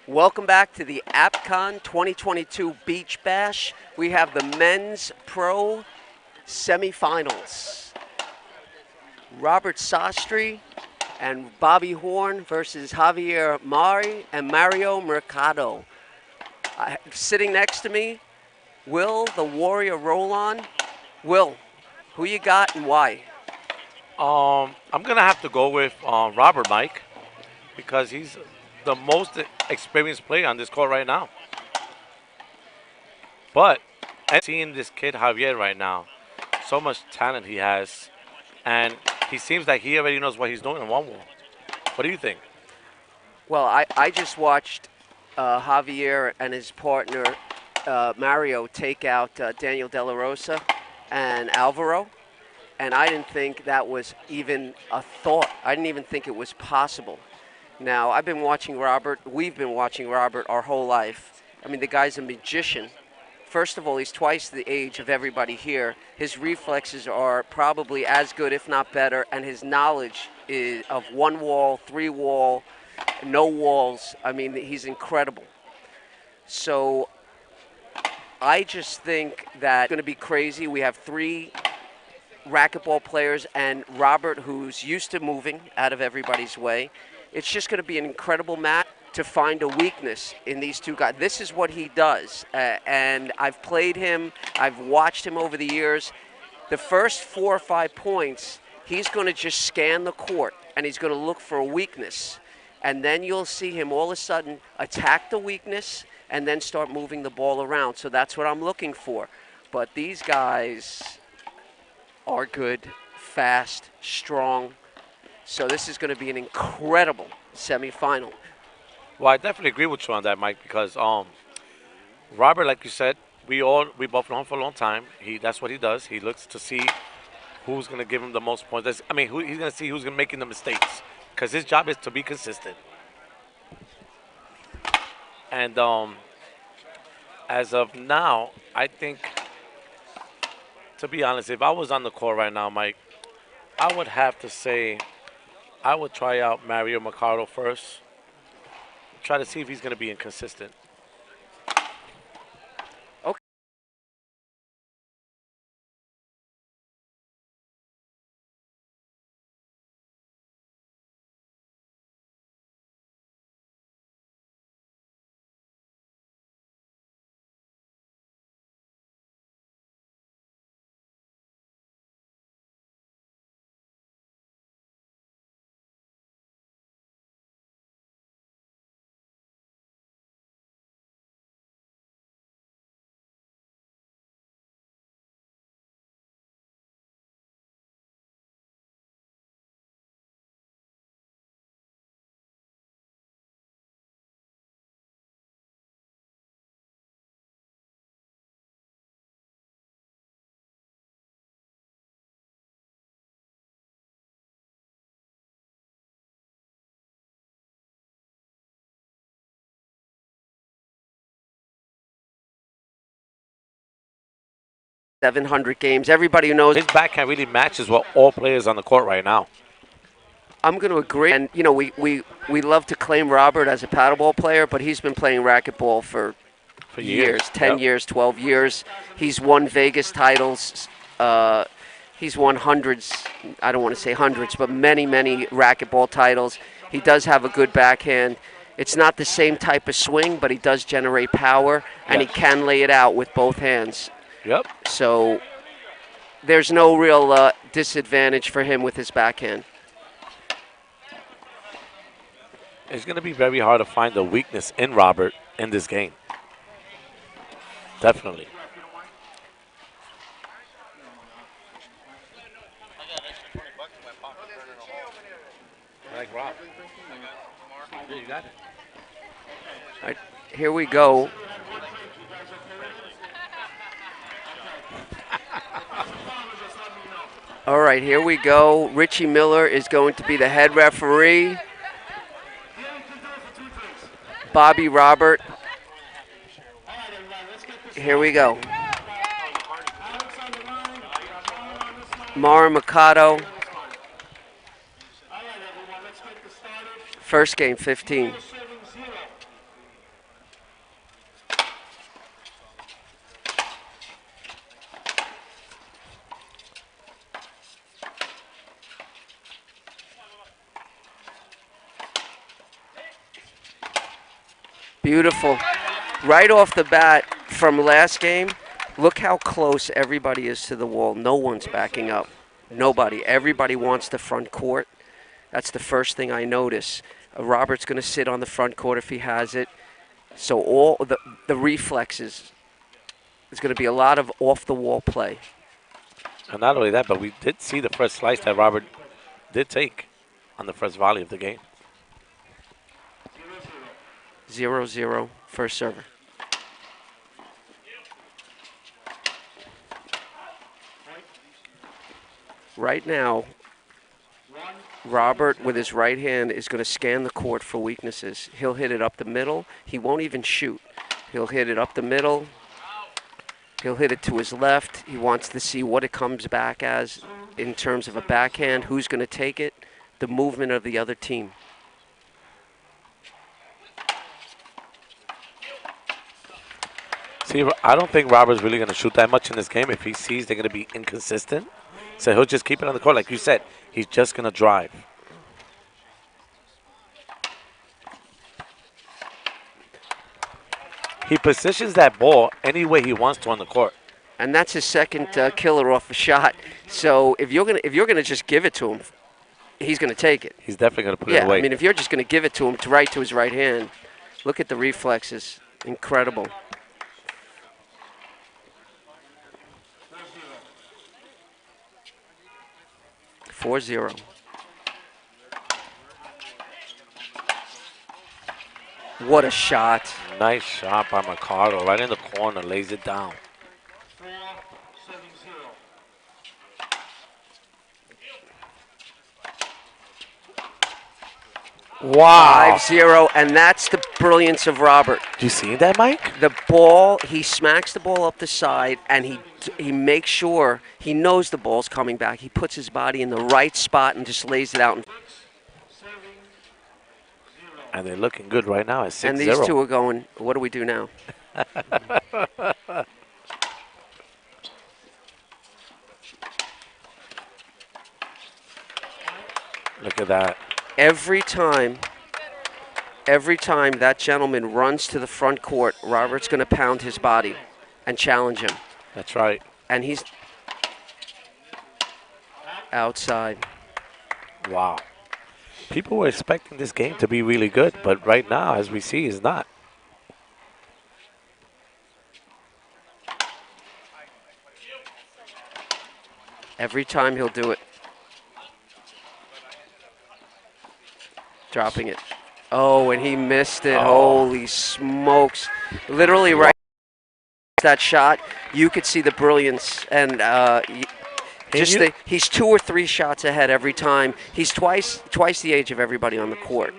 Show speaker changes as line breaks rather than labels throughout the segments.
Welcome back to the AppCon 2022 Beach Bash. We have the men's pro semifinals. Robert Sastry and Bobby Horn versus Javier Mari and Mario Mercado. Sitting next to me, Will the Warrior Roll-On. Will, who you got and why?
I'm gonna have to go with Robert Mike because he's the most experienced player on this court right now. But seeing this kid Javier right now, so much talent he has, and he seems like he already knows what he's doing in one wall. What do you think?
Well, I just watched Javier and his partner Mario take out Daniel De La Rosa and Alvaro, and I didn't think that was even a thought. I didn't even think it was possible. Now, I've been watching Robert. We've been watching Robert our whole life. I mean, the guy's a magician. First of all, he's twice the age of everybody here. His reflexes are probably as good, if not better, and his knowledge is of one wall, three wall, no walls. I mean, he's incredible. So I just think that it's going to be crazy. We have three racquetball players and Robert, who's used to moving out of everybody's way. It's just going to be an incredible match to find a weakness in these two guys. This is what he does, and I've played him. I've watched him over the years. The first 4 or 5 points, he's going to just scan the court, and he's going to look for a weakness. And then you'll see him all of a sudden attack the weakness and then start moving the ball around. So that's what I'm looking for. But these guys are good, fast, strong. So this is going to be an incredible semifinal.
Well, I definitely agree with you on that, Mike, because Robert, like you said, we both know him for a long time. That's what he does. He looks to see who's gonna give him the most points. He's gonna see who's gonna making the mistakes, because his job is to be consistent. And as of now, I think, to be honest, if I was on the court right now, Mike, I would have to say I would try out Mario Mercado first. Try to see if he's gonna be inconsistent.
Okay. 700 games. Everybody knows.
His backhand really matches what all players on the court right now.
I'm going to agree. And, you know, we love to claim Robert as a paddleball player, but he's been playing racquetball for
For
years,
years.
10
Yep.
years, 12 years. He's won Vegas titles. He's won hundreds, I don't want to say hundreds, but many, many racquetball titles. He does have a good backhand. It's not the same type of swing, but he does generate power, and he
Yes.
can lay it out with both hands.
Yep.
So there's no real disadvantage for him with his backhand.
It's going to be very hard to find a weakness in Robert in this game. Definitely. Like Rob. Yeah, you got it.
All right, here we go. All right, here we go. Richie Miller is going to be the head referee. Bobby Robert. Here we go. Mara Mikado. First game, 15. Beautiful. Right off the bat from last game, look how close everybody is to the wall. No one's backing up. Nobody. Everybody wants the front court. That's the first thing I notice. Robert's going to sit on the front court if he has it. So all the reflexes, there's going to be a lot of off-the-wall play.
And not only that, but we did see the first slice that Robert did take on the first volley of the game.
0-0, first server. Right now, Robert, with his right hand, is going to scan the court for weaknesses. He'll hit it up the middle. He won't even shoot. He'll hit it up the middle. He'll hit it to his left. He wants to see what it comes back as in terms of a backhand, who's going to take it, the movement of the other team.
See, I don't think Robert's really going to shoot that much in this game if he sees they're going to be inconsistent. So he'll just keep it on the court. Like you said, he's just going to drive. He positions that ball any way he wants to on the court.
And that's his second killer off a shot. So if you're gonna just give it to him, he's gonna take it.
He's definitely going to put
Yeah,
it away.
I mean, if you're just gonna give it to him to his right hand, look at the reflexes, incredible. Four zero. What a shot.
Nice shot by Mercado. Right in the corner, lays it down. Wow.
5-0, and that's the brilliance of Robert.
Do you see that, Mike?
The ball, he smacks the ball up the side, and he makes sure he knows the ball's coming back. He puts his body in the right spot and just lays it out.
And they're looking good right now at 6-0.
And these two are going, what do we do now?
Look at that.
Every time that gentleman runs to the front court, Robert's going to pound his body and challenge him.
That's right.
And he's outside.
Wow. People were expecting this game to be really good, but right now, as we see, is not.
Every time he'll do it. Dropping it. Oh, and he missed it.
Oh.
Holy smokes. Literally right that shot, you could see the brilliance. And he's 2 or 3 shots ahead every time. He's twice the age of everybody on the court.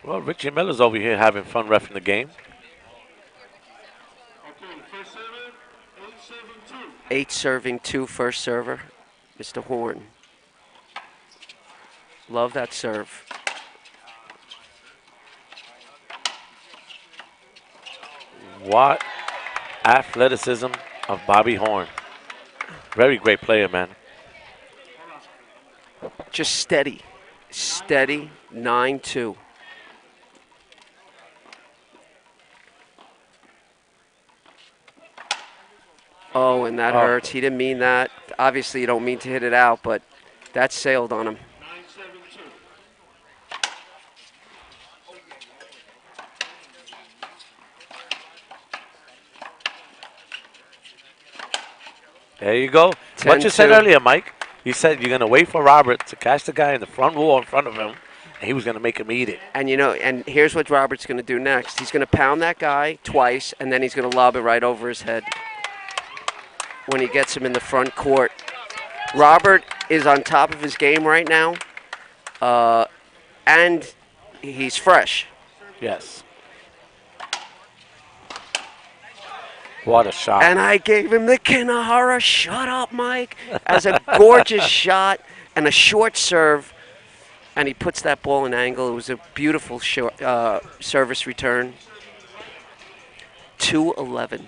Well, Richie Miller's over here having fun reffing the game.
8 serving 2 first server, Mr. Horn. Love that serve.
What athleticism of Bobby Horn. Very great player, man.
Just steady. Steady, 9-2. Oh, and that hurts. He didn't mean that. Obviously, you don't mean to hit it out, but that sailed on him.
There you go. What you said earlier, Mike. You said you're going to wait for Robert to catch the guy in the front wall in front of him, and he was going to make him eat it.
And, and here's what Robert's going to do next. He's going to pound that guy twice, and then he's going to lob it right over his head when he gets him in the front court. Robert is on top of his game right now, and he's fresh.
Yes. What a shot.
And I gave him the Kinahara, shut up, Mike, as a gorgeous shot and a short serve. And he puts that ball in angle. It was a beautiful service return. 2-11.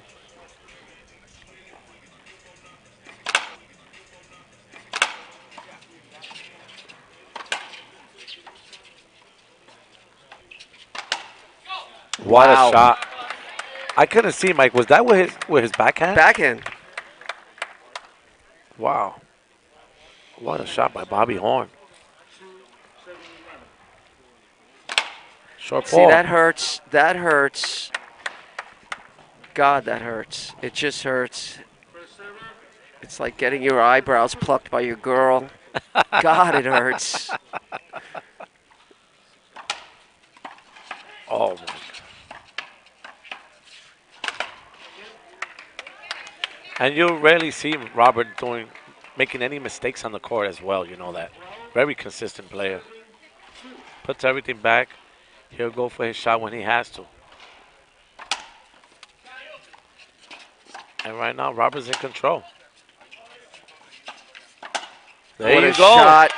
What a
Wow.
shot. I couldn't see, Mike. Was that with his backhand?
Backhand.
Wow. What a shot by Bobby Horn. Short
See,
ball.
that hurts. That hurts. God, that hurts. It just hurts. It's like getting your eyebrows plucked by your girl. God, it hurts.
Oh, my. And you rarely see Robert making any mistakes on the court as well. You know that. Very consistent player. Puts everything back. He'll go for his shot when he has to. And right now, Robert's in control. There
What a
you go.
shot.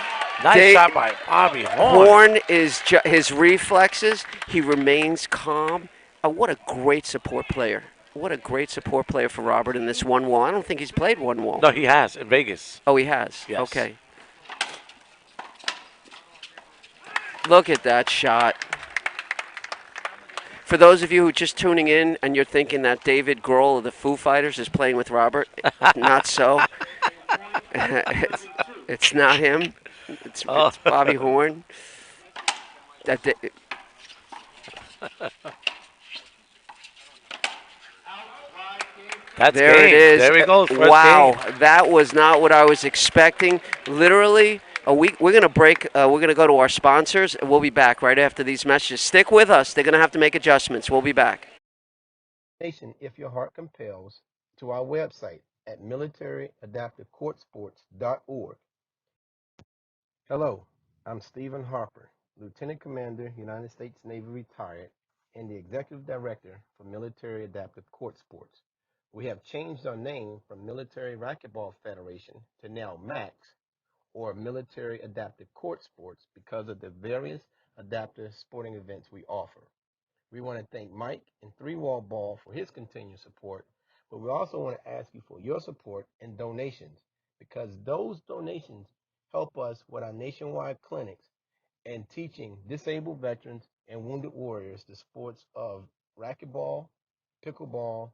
Nice
They,
shot by Bobby Horn.
Horn is his reflexes. He remains calm. What a great support player. What a great support player for Robert in this one wall. I don't think he's played one wall.
No, he has in Vegas.
Oh, he has.
Yes.
Okay. Look at that shot. For those of you who are just tuning in and you're thinking that David Grohl of the Foo Fighters is playing with Robert, not so. it's not him.
Oh,
It's Bobby Horn. That
that's
There it
game.
is.
There he goes. First
Wow,
game.
that was not what I was expecting. Literally, a week. We're gonna break. We're gonna go to our sponsors, and we'll be back right after these messages. Stick with us. They're gonna have to make adjustments. We'll be back.
If your heart compels, to our website at militaryadaptivecourtsports.org. Hello, I'm Stephen Harper, Lieutenant Commander, United States Navy retired, and the Executive Director for Military Adaptive Court Sports. We have changed our name from Military Racquetball Federation to now MAX, or Military Adaptive Court Sports, because of the various adaptive sporting events we offer. We want to thank Mike and Three Wall Ball for his continued support, but we also want to ask you for your support and donations because those donations help us with our nationwide clinics and teaching disabled veterans and wounded warriors the sports of racquetball, pickleball,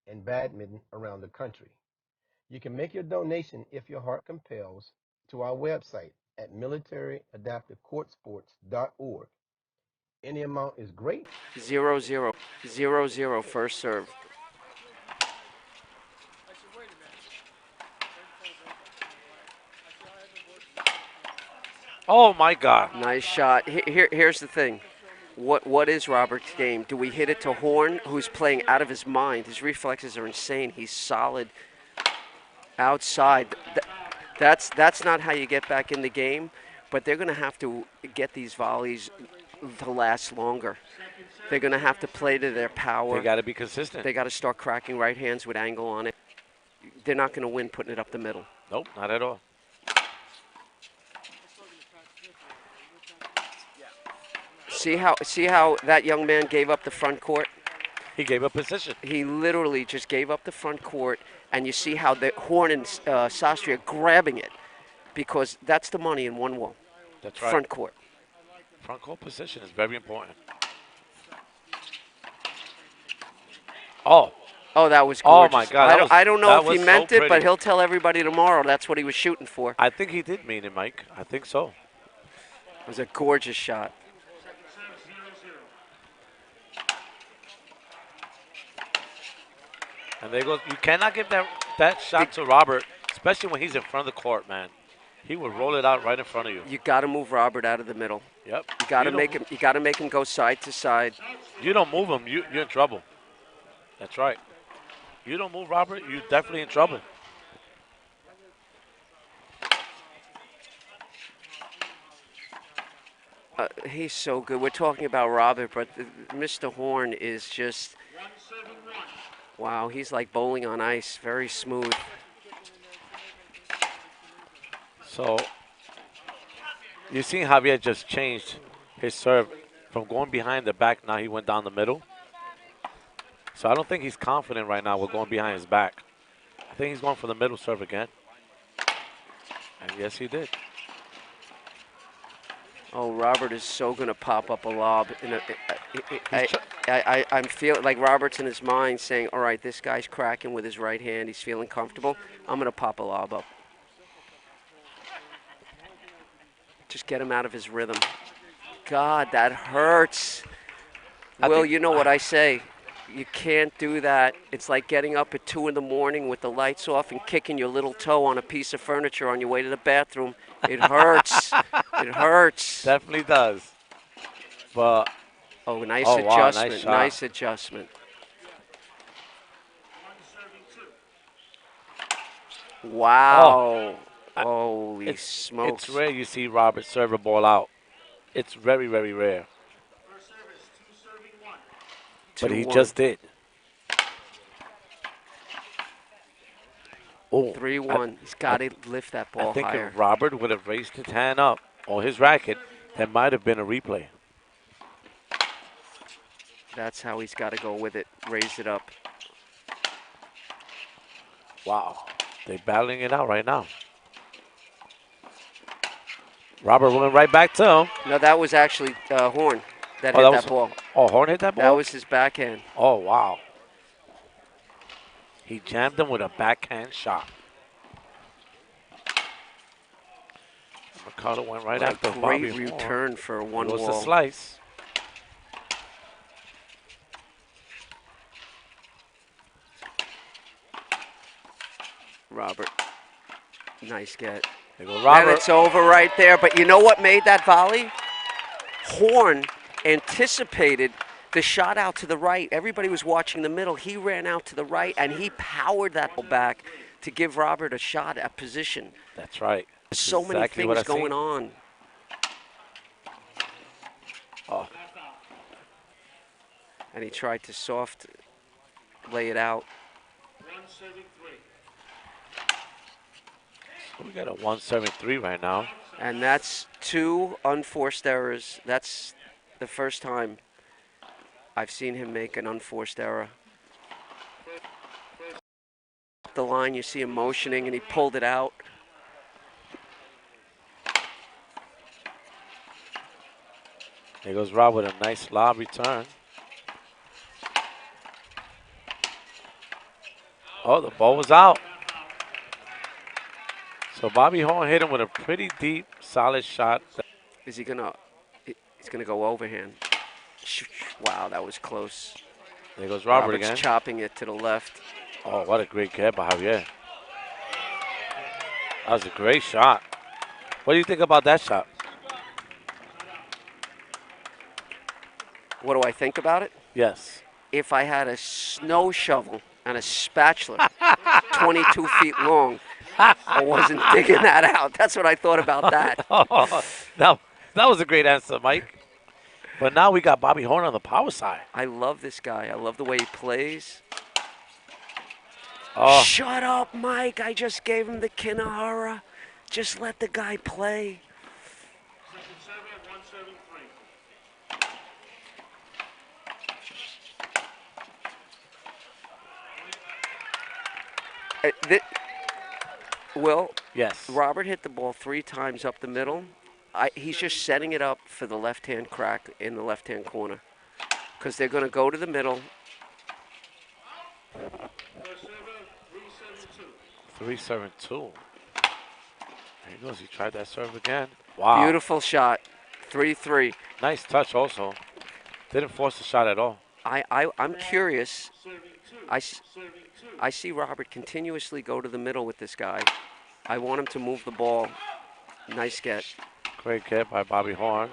and badminton around the country. You can make your donation if your heart compels to our website at militaryadaptivecourtsports.org. Any amount is great.
0-0. 0-0 first serve.
Oh my God.
Nice shot. Here's the thing. What is Robert's game? Do we hit it to Horn, who's playing out of his mind? His reflexes are insane. He's solid outside. That's not how you get back in the game, but they're going to have to get these volleys to last longer. They're going to have to play to their
They
power.
got to be consistent.
They got to start cracking right hands with angle on it. They're not going to win putting it up the middle.
Nope, not at all.
See how that young man gave up the front court?
He gave up position.
He literally just gave up the front court, and you see how the Horn and Sastry are grabbing it because that's the money in one wall.
That's right.
Front court.
Front court position is very important. Oh,
Oh, that was
oh
gorgeous.
my God.
I don't know
That
if he
was
meant
so
it, but
pretty.
he'll tell everybody tomorrow that's what he was shooting for.
I think he did mean it, Mike. I think so.
It was a gorgeous shot.
And there goes. You cannot give that shot to Robert, especially when he's in front of the court, man. He will roll it out right in front of you.
You got to move Robert out of the middle.
Yep.
You got to
don't-
make him. You got to make him go side to side.
You don't move him, you're in trouble. That's right. You don't move Robert, you're definitely in trouble.
He's so good. We're talking about Robert, but Mr. Horn is just wow. He's like bowling on ice. Very smooth.
So you seen Javier just changed his serve from going behind the back. Now he went down the middle. So I don't think he's confident right now with going behind his back. I think he's going for the middle serve again. And yes, he did.
Oh, Robert is so going to pop up a lob.
He's tr-
I'm feeling like Robert's in his mind saying, all right, this guy's cracking with his right hand. He's feeling comfortable. I'm going to pop a lob up. Just get him out of his rhythm. God, that hurts.
I
Will,
think
you know what I say. You can't do that. It's like getting up at 2 in the morning with the lights off and kicking your little toe on a piece of furniture on your way to the bathroom. It hurts. It hurts.
definitely does. But
Oh, nice
oh wow, nice
adjustment.
shot.
Nice adjustment.
Oh,
Wow.
I,
Holy
it's
smokes.
rare you see Robert serve a ball out. It's very very rare. But he
2-1.
just did. Oh,
3-1. He's
I
got to lift that
I
ball
think if
higher.
Robert would have raised his hand up or his racket, there might have been a replay.
That's how he's got to go with it. Raise it up.
Wow, they're battling it out right now. Robert went right back to him.
No, that was actually Horn that
Oh,
hit
that
that
was
ball.
Horn hit that
That
ball.
was his backhand.
Oh wow, he jammed him with a backhand shot. Mercado went right
What a
after
great
Bobby Horn.
return for
Here
one
goes the
wall.
slice.
Robert. Nice get.
There goes
And
Robert.
it's over right there. But you know what made that volley? Horn anticipated the shot out to the right. Everybody was watching the middle. He ran out to the right, and he powered that ball back to give Robert a shot at position.
That's right. That's
So many
exactly what I
things going
seen.
on.
Oh,
And he tried to soft lay it out.
so we got a 173 right now.
And that's 2 unforced errors. That's the first time I've seen him make an unforced error. The line, you see him motioning, and he pulled it out.
There goes Rob with a nice lob return. Oh, the ball was out. So Bobby Horn hit him with a pretty deep, solid shot.
Is he gonna? He's gonna go overhand. Wow, that was close.
There goes Robert
Robert's
again.
chopping it to the left.
Oh, what a great get by Javier. That was a great shot. What do you think about that shot?
What do I think about it?
Yes.
If I had a snow shovel and a spatula 22 feet long, I wasn't digging that out. That's what I thought about that.
that, that was a great answer, Mike. But now we got Bobby Horn on the power side.
I love this guy. I love the way he plays.
Oh,
Shut up, Mike. I just gave him the Kinahara. Just let the guy play. Will,
yes.
Robert hit the ball 3 times up the middle. He's just setting it up for the left-hand crack in the left-hand corner. Because they're going to go to the middle.
3-7-2. There he goes. He tried that serve again. Wow.
Beautiful shot. 3-3.
Nice touch also. Didn't force the shot at all.
I'm curious. I see Robert continuously go to the middle with this guy. I want him to move the ball. Nice get.
Great get by Bobby Horn.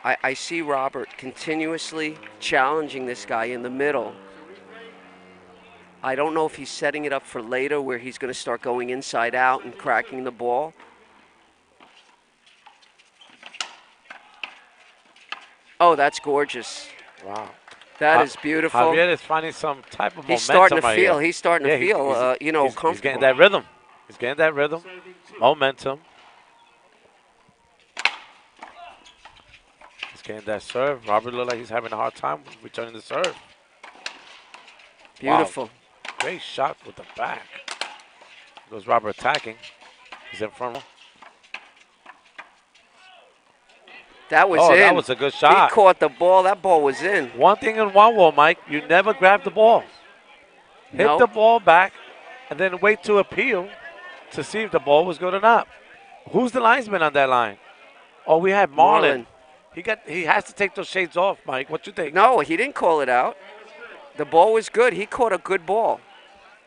I see Robert continuously challenging this guy in the middle. I don't know if he's setting it up for later where he's going to start going inside out and cracking the ball. Oh, that's gorgeous.
Wow.
That is beautiful.
Javier is finding some type of momentum.
He's starting to
right
feel.
here.
He's starting to feel. Comfortable.
He's getting that rhythm. He's getting that rhythm. Momentum. He's getting that serve. Robert looked like he's having a hard time returning the serve.
Beautiful.
Wow. Great shot with the back. Goes Robert attacking. He's in front.
That was
Oh, that
in.
was a good
He
shot.
caught the ball. That ball was in.
One thing in one wall, Mike, you never grab the ball. Hit the
No,
ball back and then wait to appeal to see if the ball was good or not. Who's the linesman on that line? Oh, we have Marlin.
Marlin.
He has to take those shades off, Mike. What you think?
No, he didn't call it out. The ball was good. He caught a good ball.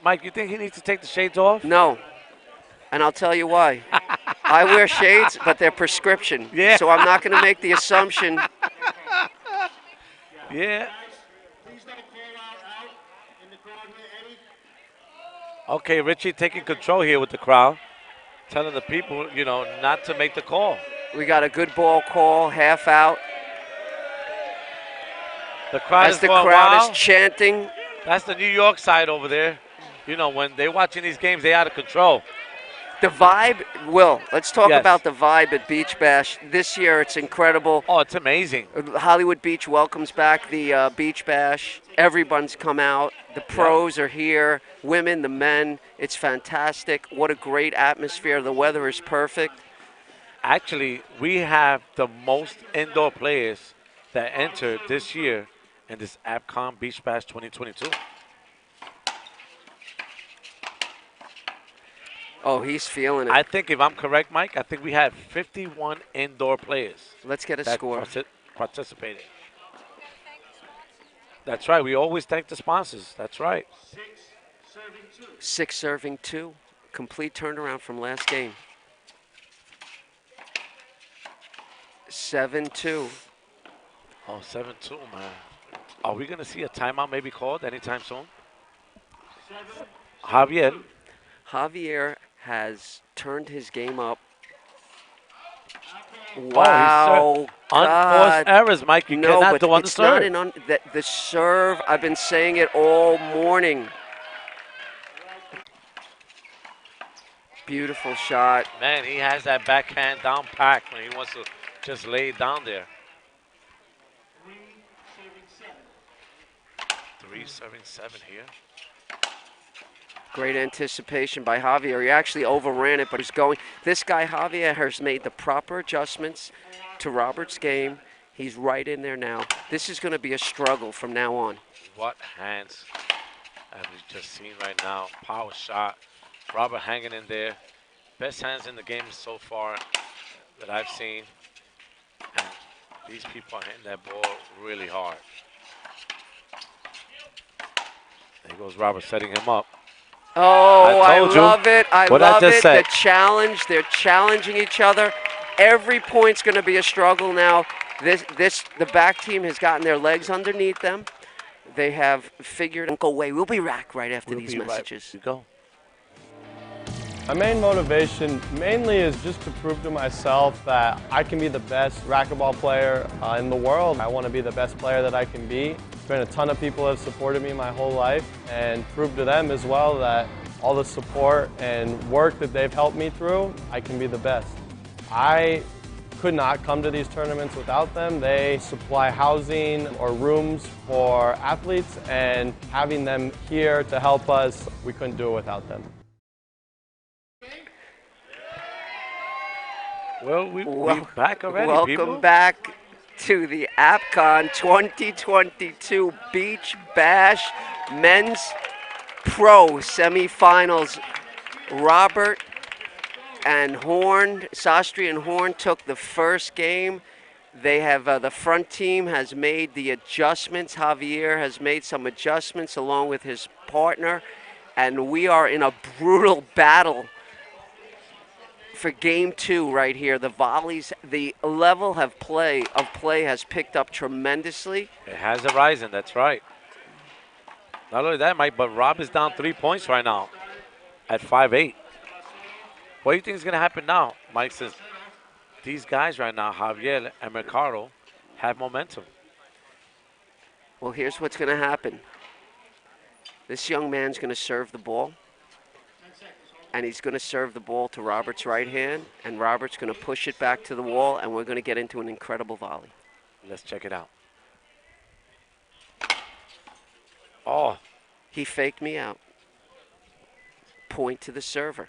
Mike, you think he needs to take the shades off?
No, and I'll tell you why. I wear shades, but they're prescription.
Yeah.
So I'm not going to make the assumption.
Yeah. Okay, Richie taking control here with the crowd, telling the people, not to make the call.
We got a good ball call, half out.
The crowd
As
is
the
going
crowd is
wild.
chanting.
That's the New York side over there. When they're watching these games, they're out of control.
The vibe, Will, let's talk
Yes.
about the vibe at Beach Bash. This year it's incredible.
Oh, it's amazing.
Hollywood Beach welcomes back the Beach Bash. Everyone's come out. The pros are here, women, the men. It's fantastic. What a great atmosphere. The weather is perfect.
Actually, we have the most indoor players that entered this year in this APCON Beach Bash 2022.
Oh, he's feeling it.
I think, if I'm correct, Mike, I think we had 51 indoor players
Let's get a
that
score.
participated. That's right. We always thank the sponsors. That's right.
6 serving 2. Complete turnaround from last game. 7-2.
Oh, 7-2, man. Are we going to see a timeout maybe called anytime soon? Javier.
Javier has turned his game up.
Oh,
Wow,
unforced
God.
errors, Mike. You
No,
cannot
but
do on the
it's not
serve.
the serve. I've been saying it all morning. Beautiful shot.
Man, he has that backhand down pack when he wants to just lay it down there. 3-7 here.
Great anticipation by Javier. He actually overran it, but he's going. This guy, Javier, has made the proper adjustments to Robert's game. He's right in there now. This is going to be a struggle from now on.
What hands have we just seen right now? Power shot. Robert hanging in there. Best hands in the game so far that I've seen. And these people are hitting that ball really hard. There goes Robert setting him up.
Oh, I
told you.
love it. I
What I
love
just
it.
said.
The challenge. They're challenging each other. Every point's going to be a struggle now. The back team has gotten their legs underneath them. They have figured. Don't go away. We'll be back right after these messages.
You go.
My main motivation mainly is just to prove to myself that I can be the best racquetball player in the world. I want to be the best player that I can be. There's been a ton of people that have supported me my whole life, and prove to them as well that all the support and work that they've helped me through, I can be the best. I could not come to these tournaments without them. They supply housing or rooms for athletes, and having them here to help us, we couldn't do it without them.
Well, we're back already,
Welcome
people.
back to the APCON 2022 Beach Bash Men's Pro Semifinals. Robert and Horn, Sastry and Horn took the first game. They have the front team has made the adjustments. Javier has made some adjustments along with his partner, and we are in a brutal battle for game 2 right here. The volleys, the level of play has picked up tremendously.
It has arisen, that's right. Not only that, Mike, but Rob is down 3 points right now at 5-8. What do you think is going to happen now, Mike, since these guys right now, Javier and Mercado, have momentum?
Well, here's what's going to happen. This young man's going to serve the ball, and he's going to serve the ball to Robert's right hand, and Robert's going to push it back to the wall, and we're going to get into an incredible volley.
Let's check it out. Oh.
He faked me out. Point to the server.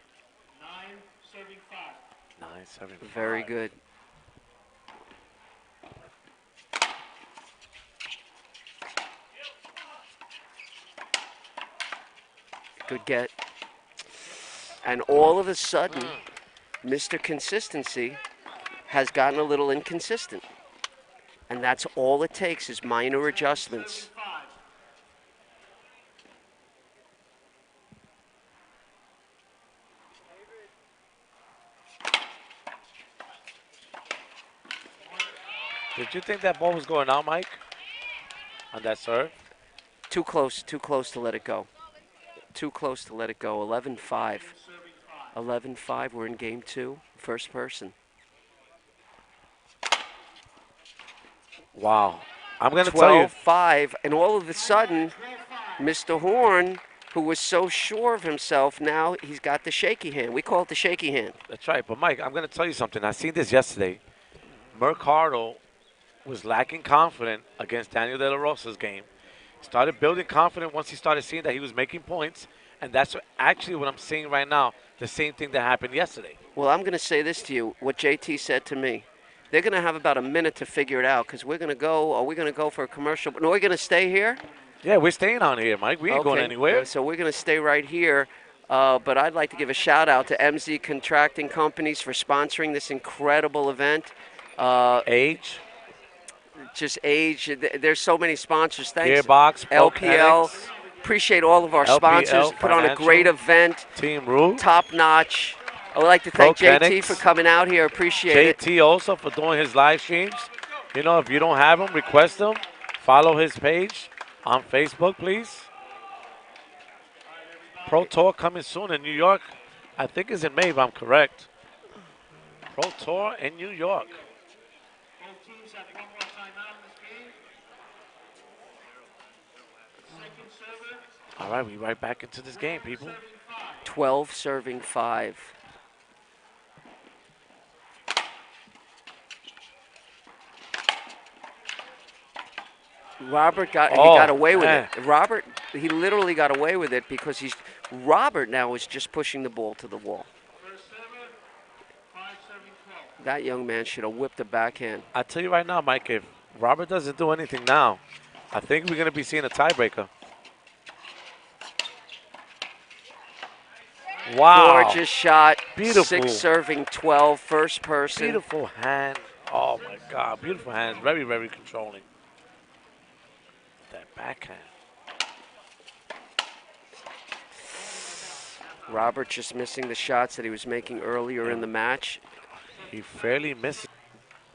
9-7.
Very good. Good get. And all of a sudden, Mr. Consistency has gotten a little inconsistent. And that's all it takes is minor adjustments.
Did you think that ball was going out, Mike, on that serve?
Too close to let it go. Too close to let it go. 11-5. 11-5, we're in game two, first person.
Wow. I'm going to tell you.
12-5, and all of a sudden, Mr. Horn, who was so sure of himself, now he's got the shaky hand. We call it the shaky hand.
That's right. But, Mike, I'm going to tell you something. I seen this yesterday. Mercado was lacking confidence against Daniel De La Rosa's game. Started building confidence once he started seeing that he was making points. And that's actually what I'm seeing right now, the same thing that happened yesterday.
Well, I'm going to say this to you, what JT said to me. They're going to have about a minute to figure it out because we're going to go, are we going to go for a commercial? No, we're going to stay here?
Yeah, we're staying on here, Mike. We ain't going anywhere.
So we're going to stay right here. But I'd like to give a shout out to MZ Contracting Companies for sponsoring this incredible event.
Age.
Just age. There's so many sponsors. Thanks.
Gearbox,
LPL. Appreciate all of our sponsors. Put on a great event.
Team Rue.
Top notch. I would like to thank JT for coming out here. Appreciate it.
JT also for doing his live streams. You know, if you don't have him, request him. Follow his page on Facebook, please. Pro Tour coming soon in New York. I think it's in May, if I'm correct. Pro Tour in New York. All right, we right back into this game, people.
12 serving 5. Robert got he got away with it. Robert, he literally got away with it because Robert now is just pushing the ball to the wall. That young man should have whipped a backhand.
I tell you right now, Mike, if Robert doesn't do anything now, I think we're going to be seeing a tiebreaker. Wow.
Gorgeous shot.
Beautiful.
6 serving 12, first person.
Beautiful hand. Oh, my God. Beautiful hands. Very, very controlling. That backhand.
Robert just missing the shots that he was making earlier in the match.
He fairly missed.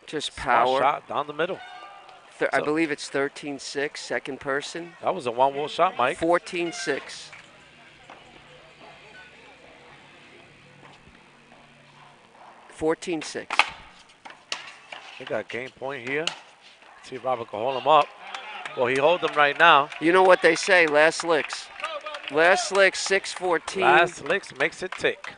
Just power.
Small shot down the middle.
I believe it's 13-6, second person.
That was a one-wall shot, Mike.
14-6.
They got a game point here. See if Robert can hold him up. Well, he holds him right now.
You know what they say, last licks. Last licks, 6-14.
Last licks makes it tick.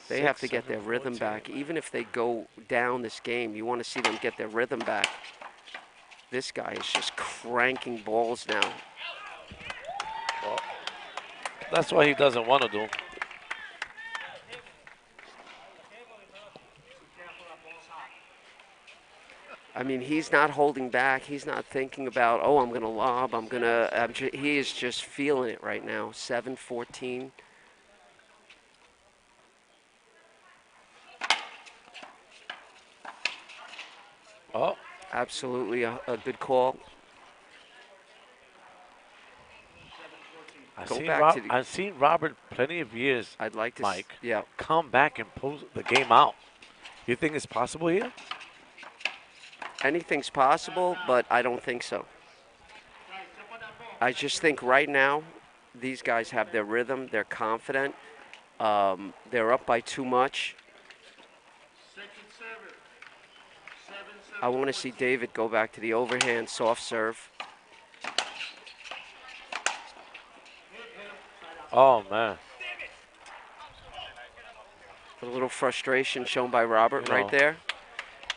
They have to get their rhythm back. Even if they go down this game, you want to see them get their rhythm back. This guy is just cranking balls now.
Well, that's what he doesn't want to do.
I mean, he's not holding back. He's not thinking about, oh, I'm going to lob. He is just feeling it right now. 7-14.
Oh.
Absolutely a good call.
I've seen Robert plenty of years,
I'd like to
Mike,
yeah.
come back and pull the game out. You think it's possible here?
Anything's possible, but I don't think so. I just think right now these guys have their rhythm. They're confident. They're up by too much. I want to see David go back to the overhand soft serve.
Oh, man.
A little frustration shown by Robert right there.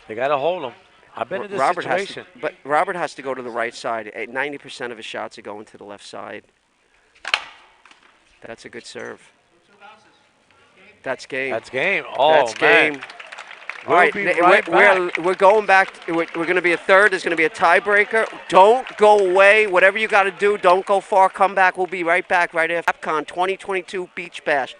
They got to hold him. I've been in this situation.
But Robert has to go to the right side. 90% of his shots are going to the left side. That's a good serve. That's game.
That's game. Oh,
That's
man.
game. All
We'll
right,
be right back.
we're going back. We're going to be a third. There's going to be a tiebreaker. Don't go away. Whatever you got to do, don't go far. Come back. We'll be right back right after APCON 2022 Beach Bash.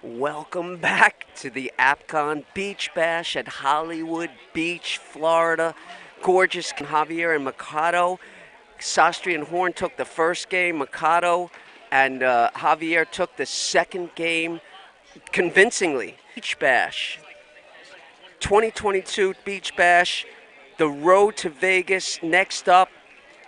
Welcome back to the APCON Beach Bash at Hollywood Beach, Florida. Gorgeous Javier and Mikado. Sastry and Horn took the first game. Mikado and Javier took the second game convincingly. Beach Bash, 2022 Beach Bash, the road to Vegas. Next up,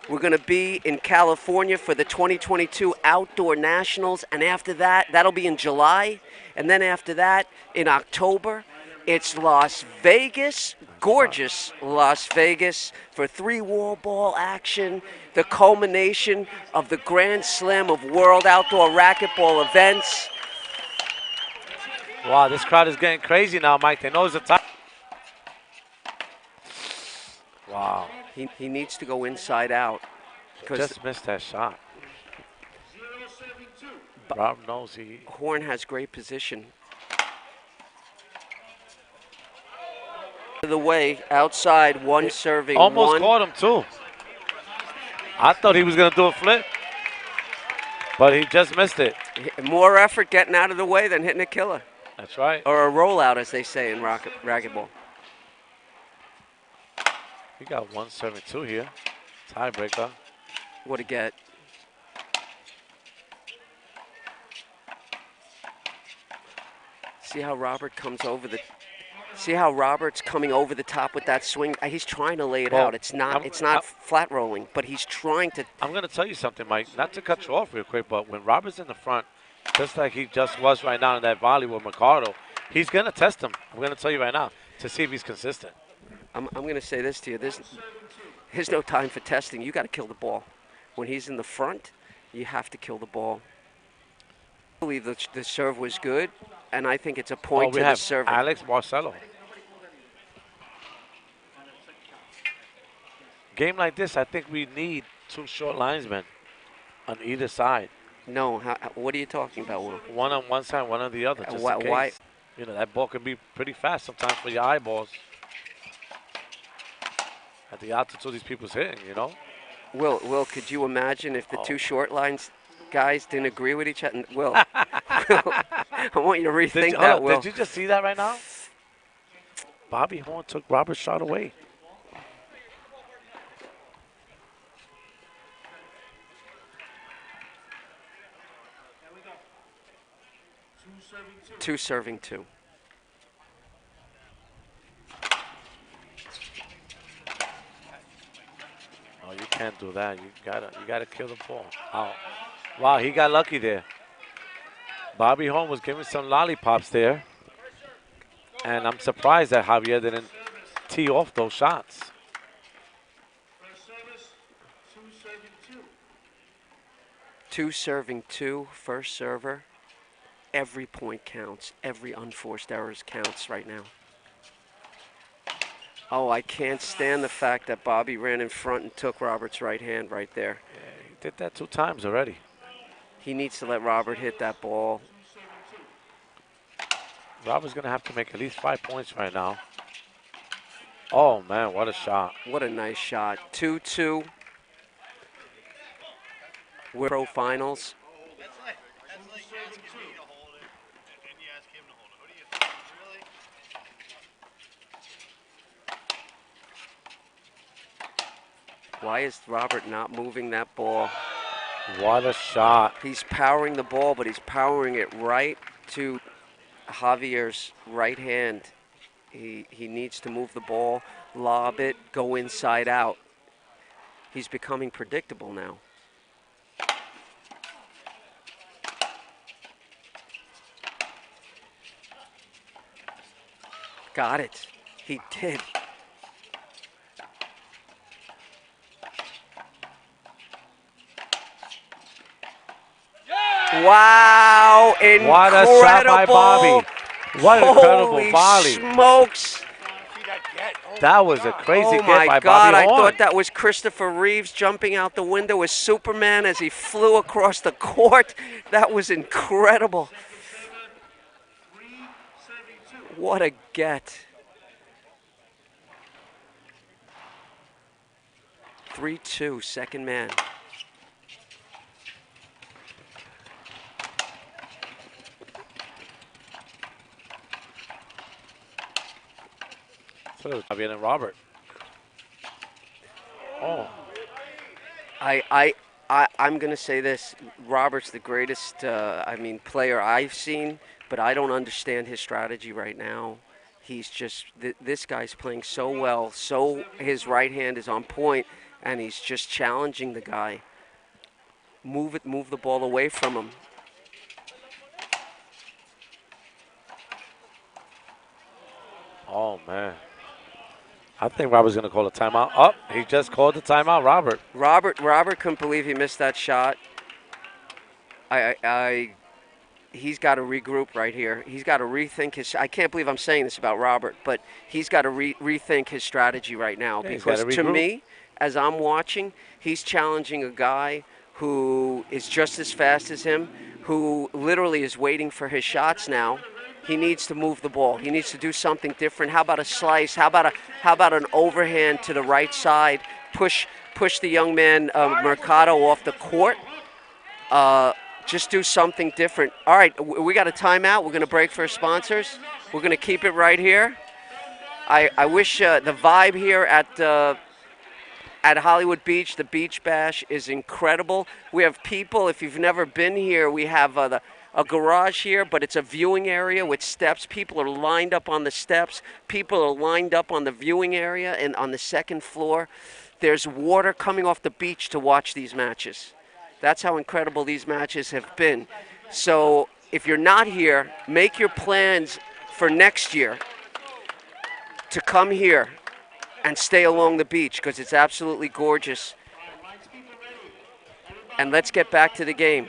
we're going to be in California for the 2022 Outdoor Nationals, and after that, that'll be in July, and then after that, in October, it's Las Vegas, gorgeous Las Vegas, for three-wall ball action, the culmination of the Grand Slam of World Outdoor Racquetball events.
Wow, this crowd is getting crazy now, Mike. They know it's a time. Wow.
He needs to go inside out.
Just missed that shot. Rob knows he.
Horn has great position. The way outside, one serving,
almost
one.
caught him too. I thought he was gonna do a flip, but he just missed it.
More effort getting out of the way than hitting a killer.
That's right.
Or a rollout, as they say in racquetball.
We got 172 here. Tiebreaker.
What a get. See how Robert comes over the. See how Robert's coming over the top with that swing. He's trying to lay it out. It's not flat rolling, but he's trying to.
I'm gonna tell you something, Mike. Not to cut you off real quick, but when Robert's in the front, just like he just was right now in that volley with Mercado, he's gonna test him. I'm gonna tell you right now to see if he's consistent.
I'm gonna say this to you. There's no time for testing. You got to kill the ball. When he's in the front, you have to kill the ball. I believe the serve was good, and I think it's a point to the server.
Alex Barcelo. Game like this, I think we need two short linesmen on either side.
No, what are you talking about, Will?
One on one side, one on the other. Just in case.
Why?
You know, that ball can be pretty fast sometimes for your eyeballs. At the altitude these people's hitting, you know?
Will, could you imagine if the two short lines guys didn't agree with each other? Will, I want you to rethink that, Will.
Did you just see that right now? Bobby Horn took Robert's shot away.
Two serving two.
Oh, you can't do that. You gotta kill the ball. Wow. Wow, he got lucky there. Bobby Holm was giving some lollipops there. And I'm surprised that Javier didn't tee off those shots.
Two serving two, first server. Every point counts. Every unforced errors counts right now. Oh, I can't stand the fact that Bobby ran in front and took Robert's right hand right there.
Yeah, he did that 2 times already.
He needs to let Robert hit that ball.
Robert's going to have to make at least 5 points right now. Oh, man, what a shot.
What a nice shot. 2-2. We're pro finals. Why is Robert not moving that ball?
What a shot.
He's powering the ball, but he's powering it right to Javier's right hand. He needs to move the ball, lob it, go inside out. He's becoming predictable now. Got it. He did. Wow, incredible.
What a shot by Bobby. What an incredible volley.
Holy smokes.
That was a crazy
Oh
get
my
by
God,
Bobby
I
Horn.
thought that was Christopher Reeves jumping out the window as Superman as he flew across the court. That was incredible. What a get. 3-2, second man.
So it was Javier and Robert. Oh,
I'm going to say this. Robert's the greatest, player I've seen, but I don't understand his strategy right now. He's just, this guy's playing so well, so his right hand is on point, and he's just challenging the guy. Move the ball away from him.
oh man. I think Robert's going to call a timeout. Oh, he just called the timeout, Robert.
Robert couldn't believe he missed that shot. He's got to regroup right here. He's got to rethink his. I can't believe I'm saying this about Robert, but he's got to rethink his strategy right now,
Yeah,
because to me, as I'm watching, he's challenging a guy who is just as fast as him, who literally is waiting for his shots now. He needs to move the ball. He needs to do something different. How about a slice? How about an overhand to the right side? Push the young man Mercado off the court. Just do something different. All right, we got a timeout. We're going to break for sponsors. We're going to keep it right here. I wish the vibe here at Hollywood Beach, the Beach Bash, is incredible. We have people, if you've never been here, we have a garage here, but it's a viewing area with steps. People are lined up on the steps. People are lined up on the viewing area and on the second floor. There's water coming off the beach to watch these matches. That's how incredible these matches have been. So if you're not here, make your plans for next year to come here and stay along the beach, because it's absolutely gorgeous. And let's get back to the game.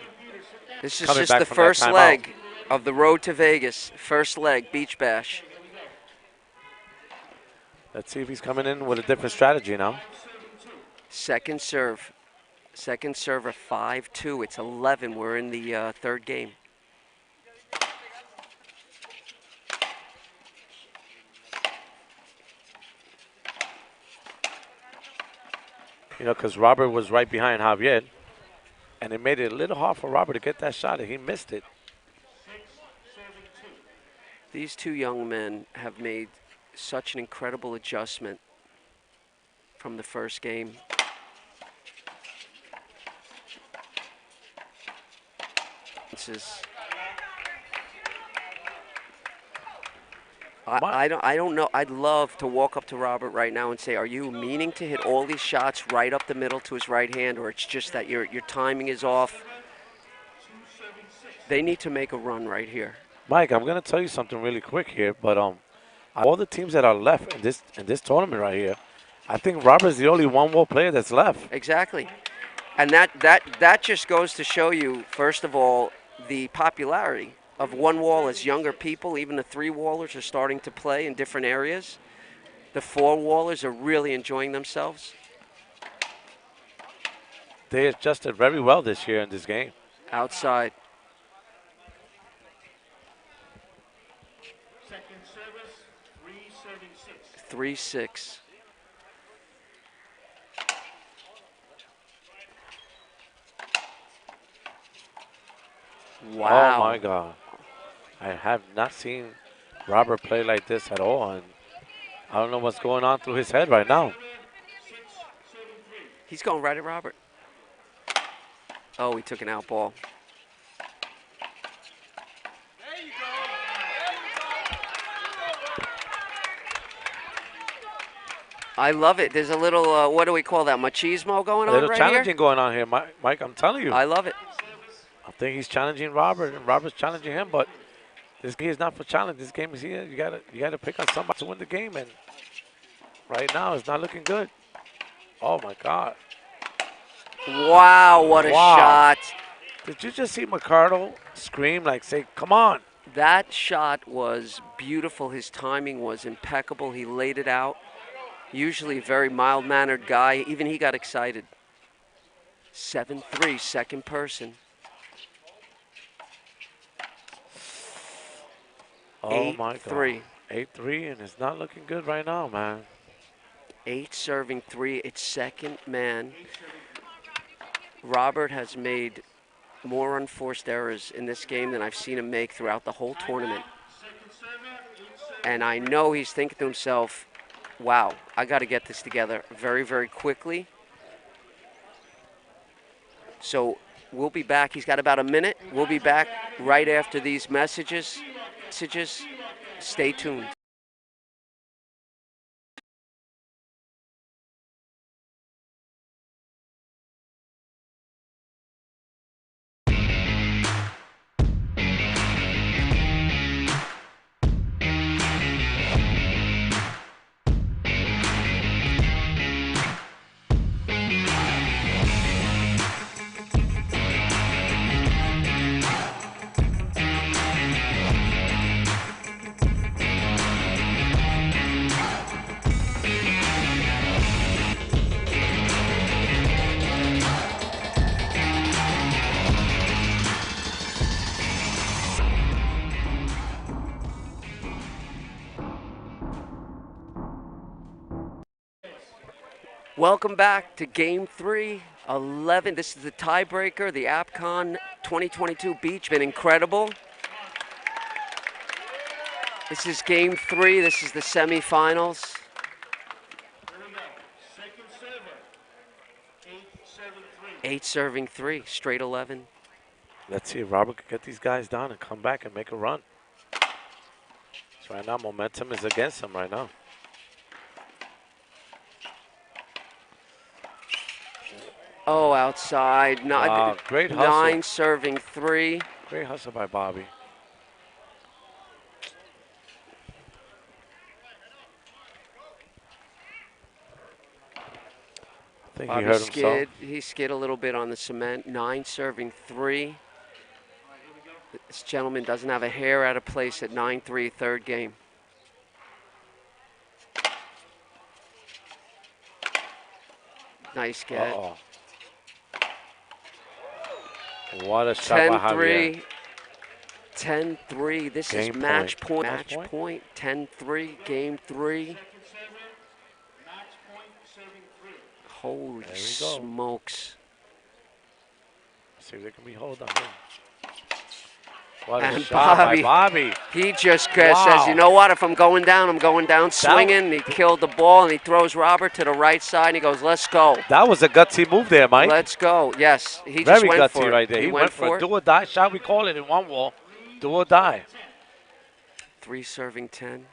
This is
Coming
just
back
the
from that
first
timeout.
leg of the road to Vegas. First leg, Beach Bash.
Let's see if he's coming in with a different strategy now.
Second serve. Second server, 5-2. It's 11. We're in the third game.
You know, because Robert was right behind Javier. And it made it a little hard for Robert to get that shot, and he missed it.
These two young men have made such an incredible adjustment from the first game. I don't know. I'd love to walk up to Robert right now and say, are you meaning to hit all these shots right up the middle to his right hand, or it's just that your timing is off? They need to make a run right here.
Mike, I'm gonna tell you something really quick here, but all the teams that are left in this tournament right here, I think Robert's the only one-wall player that's left.
Exactly. And that just goes to show you, first of all, the popularity of one wall as younger people. Even the three wallers are starting to play in different areas. The four wallers are really enjoying themselves.
They adjusted very well this year in this game.
Outside. 3-6. Wow.
Oh my God. I have not seen Robert play like this at all, and I don't know what's going on through his head right now.
He's going right at Robert. Oh, he took an out ball. I love it. There's a little, what do we call that, machismo going
A
on
little
right
challenging
here?
going on here, Mike. I'm telling you.
I love it.
I think he's challenging Robert, and Robert's challenging him. But this game is not for challenge. This game is here. You gotta pick on somebody to win the game, and right now it's not looking good. Oh my God!
Wow, what a shot.
Did you just see McCardle scream like, "Say, come on"?
That shot was beautiful. His timing was impeccable. He laid it out. Usually a very mild-mannered guy. Even he got excited. 7-3, second person.
Oh my God!
8-3.
8-3, and it's not looking good right now, man.
8 serving 3. It's second man. Robert has made more unforced errors in this game than I've seen him make throughout the whole tournament. And I know he's thinking to himself, wow, I got to get this together very, very quickly. So we'll be back. He's got about a minute. We'll be back right after these messages. Stay tuned. Welcome back to Game 3, 11. This is the tiebreaker, the APCON 2022 Beach. Been incredible. This is Game 3. This is the semifinals. Eight serving 3, straight 11.
Let's see if Robert can get these guys down and come back and make a run. So right now, momentum is against him right now.
Oh, outside.
Wow, great hustle.
9 serving 3.
Great hustle by Bobby. I think
Bobby
he hurt himself.
He skid a little bit on the cement. 9 serving 3. This gentleman doesn't have a hair out of place at 9-3, third game. Nice get.
Uh-oh. What a shot by Javier.
10-3. 10-3. This is match point. Match point. 10-3. Game 3. Holy smokes.
See if they can be hold on him. What
and
a shot
Bobby,
by Bobby.
He just says, you know what, if I'm going down swinging. He killed the ball, and he throws Robert to the right side, and he goes, let's go.
That was a gutsy move there, Mike.
Let's go. Yes, he
Very
just went
gutsy
for it.
right there. He went for a do-or-die shot. We call it in one wall. Do or die.
3 serving 10.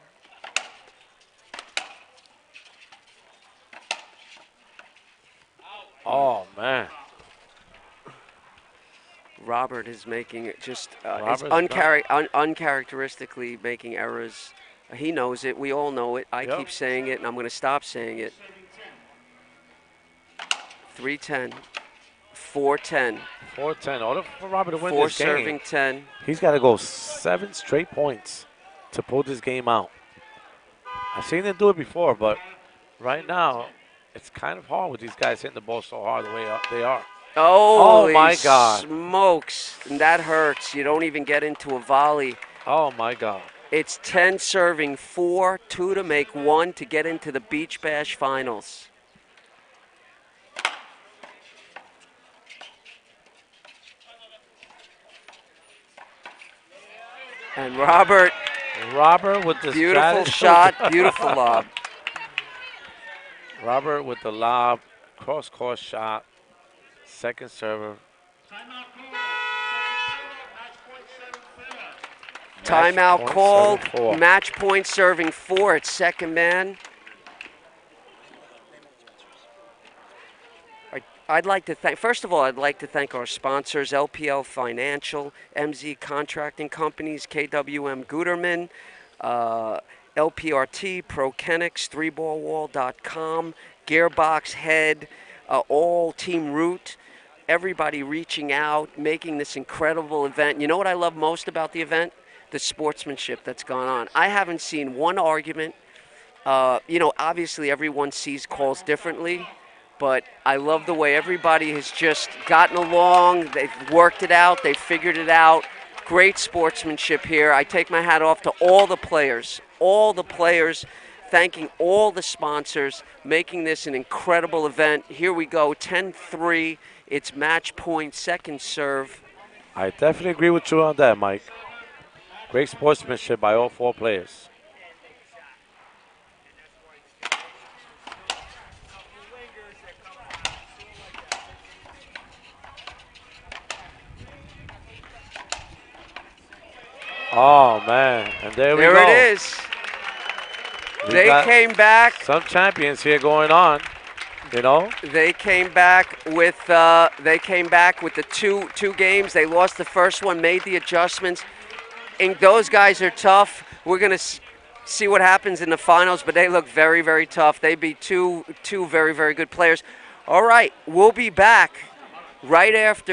Oh, man.
Robert is making it just is
Robert's done.
uncharacteristically making errors. He knows it. We all know it. I
Yep.
keep saying it, and I'm going to stop saying it. 3-10, 4-10,
4-10. In order for Robert to win
four
this game,
serving 10.
he's got to go 7 straight points to pull this game out. I've seen him do it before, but right now, it's kind of hard with these guys hitting the ball so hard the way they are. Oh,
Holy
my God.
smokes. And that hurts. You don't even get into a volley.
Oh, my God.
It's 10 serving 4, 2 to make 1 to get into the Beach Bash Finals. And Robert,
Robert with the
beautiful
strategy.
shot, beautiful lob.
Robert with the lob, cross-court shot, second server.
Timeout
point,
called.
serving 4.
Match point serving 4 at second man. I'd like to thank, first of all, I'd like to thank our sponsors, LPL Financial, MZ Contracting Companies, KWM Guterman, LPRT, ProKenix, 3ballwall.com, Gearbox Head, all Team Root, everybody reaching out, making this incredible event. You know what I love most about the event? The sportsmanship that's gone on. I haven't seen one argument. Obviously everyone sees calls differently, but I love the way everybody has just gotten along. They've worked it out. They've figured it out. Great sportsmanship here. I take my hat off to all the players, thanking all the sponsors, making this an incredible event. Here we go, 10-3. It's match point, second serve.
I definitely agree with you on that, Mike. Great sportsmanship by all 4 players. Oh, man. And there we go.
There it is. They came back.
Some champions here going on, you know.
They came back with the two games. They lost the first one, made the adjustments. And those guys are tough. We're going to see what happens in the finals, but they look very, very tough. They beat two very, very good players. All right, we'll be back right after.